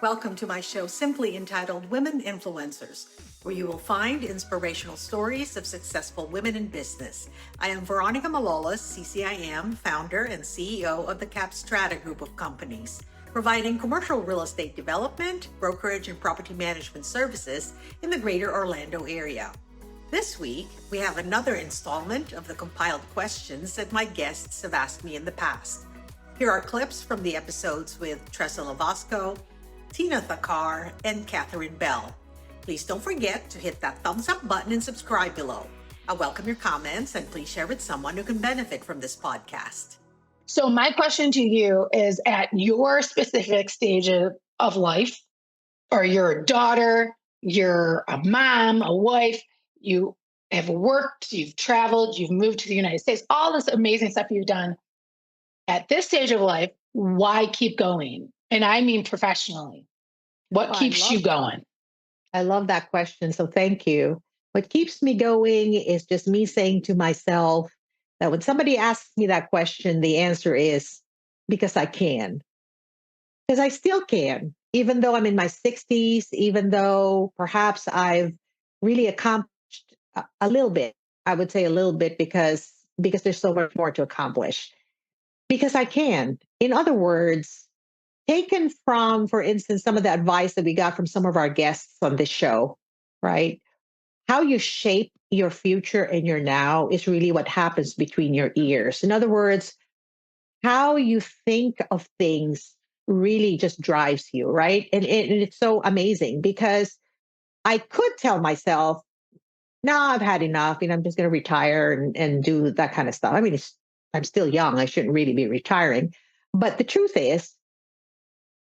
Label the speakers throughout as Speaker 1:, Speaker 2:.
Speaker 1: Welcome to my show, simply entitled Women Influencers, where you will find inspirational stories of successful women in business. I am Veronica Malolas, CCIM, founder and CEO of the Strata Group of companies, providing commercial real estate development, brokerage, and property management services in the greater Orlando area. This week, we have another installment of the compiled questions that my guests have asked me in the past. Here are clips from the episodes with Tressa LoVasco, Thakkar, and Catherine Bell. Please don't forget to hit that thumbs up button and subscribe below. I welcome your comments and please share with someone who can benefit from this podcast.
Speaker 2: So my question to you is, at your specific stage of life, or you're a daughter, you're a mom, a wife, you have worked, you've traveled, you've moved to the United States, all this amazing stuff you've done. At this stage of life, why keep going? And I mean professionally. What keeps you going?
Speaker 3: I love that question. So thank you. What keeps me going is just me saying to myself that when somebody asks me that question, the answer is because I can. Because I still can, even though I'm in my 60s, even though perhaps I've really accomplished a little bit. I would say a little bit because there's so much more to accomplish. Because I can. In other words, taken from, for instance, some of the advice that we got from some of our guests on this show, right? How you shape your future and your now is really what happens between your ears. In other words, how you think of things really just drives you, right? And it's so amazing because I could tell myself, no, I've had enough. I'm just going to retire and do that kind of stuff. I mean, I'm still young. I shouldn't really be retiring. But the truth is,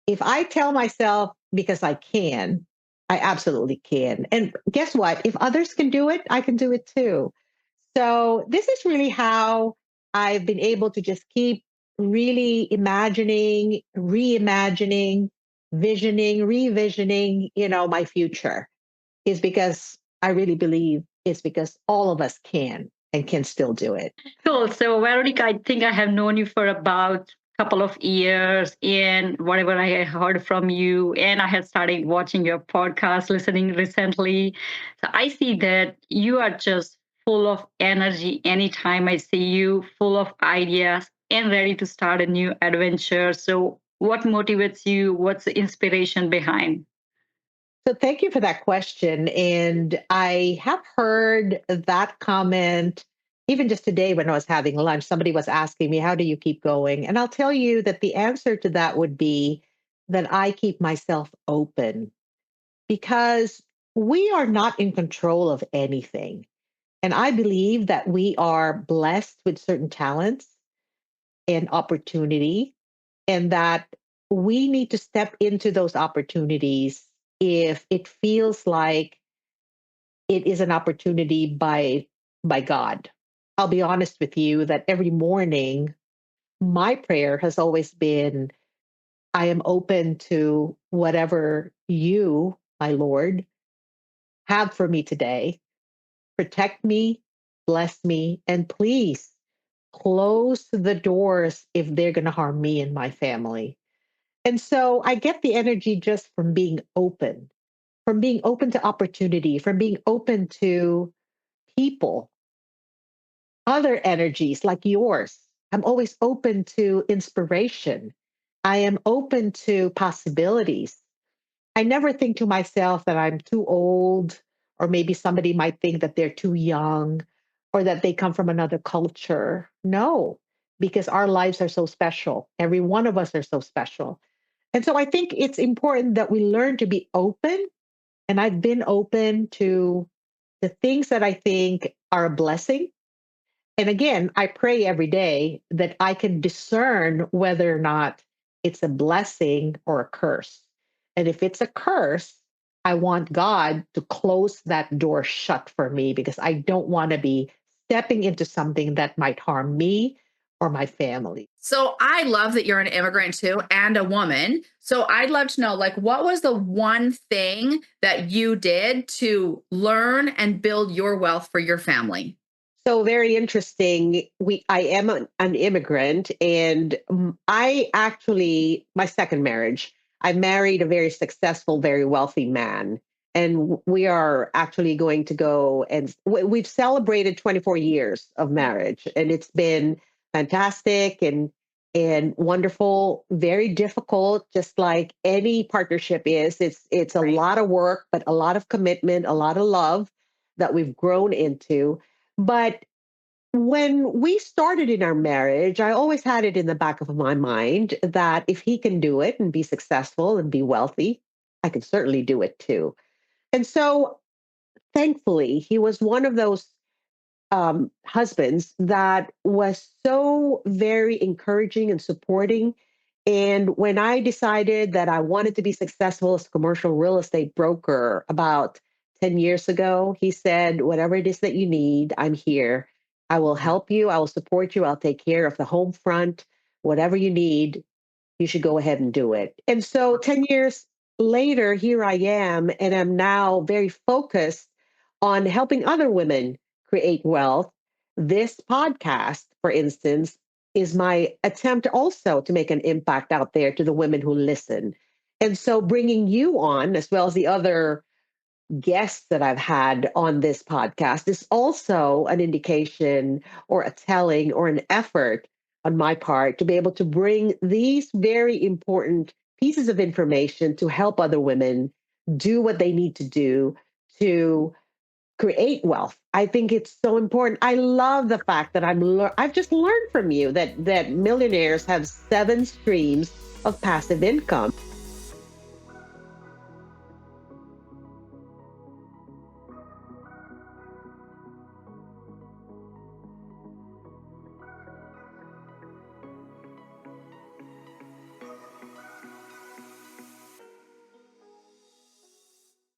Speaker 3: if I tell myself because I can, I absolutely can. And guess what? If others can do it, I can do it too. So this is really how I've been able to just keep really imagining, reimagining, visioning, revisioning, my future is because I really believe it's because all of us can and can still do it.
Speaker 4: Cool. So, Veronica, I think I have known you for about couple of years, and whatever I heard from you, and I have started watching your podcast, listening recently. So I see that you are just full of energy anytime I see you, full of ideas and ready to start a new adventure. So what motivates you? What's the inspiration behind?
Speaker 3: So thank you for that question. And I have heard that comment even just today when I was having lunch. Somebody was asking me, how do you keep going? And I'll tell you that the answer to that would be that I keep myself open because we are not in control of anything. And I believe that we are blessed with certain talents and opportunity, and that we need to step into those opportunities if it feels like it is an opportunity by God. I'll be honest with you that every morning my prayer has always been, I am open to whatever you, my Lord, have for me today. Protect me, bless me, and please close the doors if they're going to harm me and my family. And so I get the energy just from being open to opportunity, from being open to people, other energies like yours. I'm always open to inspiration. I am open to possibilities. I never think to myself that I'm too old, or maybe somebody might think that they're too young or that they come from another culture. No, because our lives are so special. Every one of us are so special. And so I think it's important that we learn to be open. And I've been open to the things that I think are a blessing. And again, I pray every day that I can discern whether or not it's a blessing or a curse. And if it's a curse, I want God to close that door shut for me because I don't want to be stepping into something that might harm me or my family.
Speaker 5: So I love that you're an immigrant too and a woman. So I'd love to know, what was the one thing that you did to learn and build your wealth for your family?
Speaker 3: So very interesting. I am an immigrant, and my second marriage, I married a very successful, very wealthy man. And we are actually going to go and we've celebrated 24 years of marriage. And it's been fantastic and wonderful, very difficult, just like any partnership is. It's a lot of work, but a lot of commitment, a lot of love that we've grown into. But when we started in our marriage, I always had it in the back of my mind that if he can do it and be successful and be wealthy, I can certainly do it too. And so thankfully, he was one of those husbands that was so very encouraging and supporting. And when I decided that I wanted to be successful as a commercial real estate broker about 10 years ago, he said, whatever it is that you need, I'm here. I will help you. I will support you. I'll take care of the home front. Whatever you need, you should go ahead and do it. And so 10 years later, here I am, and I'm now very focused on helping other women create wealth. This podcast, for instance, is my attempt also to make an impact out there to the women who listen. And so bringing you on, as well as the other guests that I've had on this podcast, is also an indication or a telling or an effort on my part to be able to bring these very important pieces of information to help other women do what they need to do to create wealth. I think it's so important. I love the fact that I've just learned from you that millionaires have 7 streams of passive income.